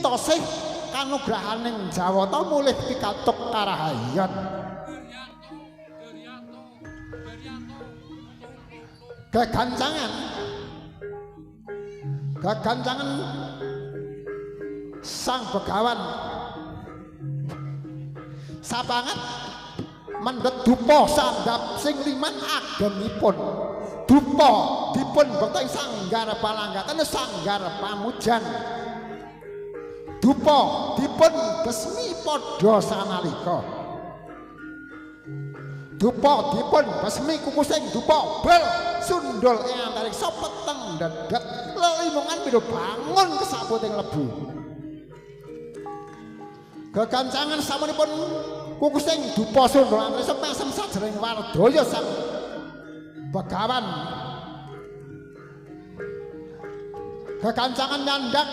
tasih kanugrahaning Jawata mulih pikatuk karahayat. Gegancangan Sang Begawan sabanget mendhet dupa sandhap sing liman agemipun. Dupa dipun bekta ing sanggar palanggatan sanggar pamujan. Dupa dipun besmi padha sanalika. Dupa dipun besmi kukusing dupa bel sundul ing antariksa peteng dedet lelimungan pindha bangun kesaputing lebu. Gegancangan samunipun kukusing dupa sundul antariksa mesem sajroning wardaya Sang Begawan. Gegancangan nyandak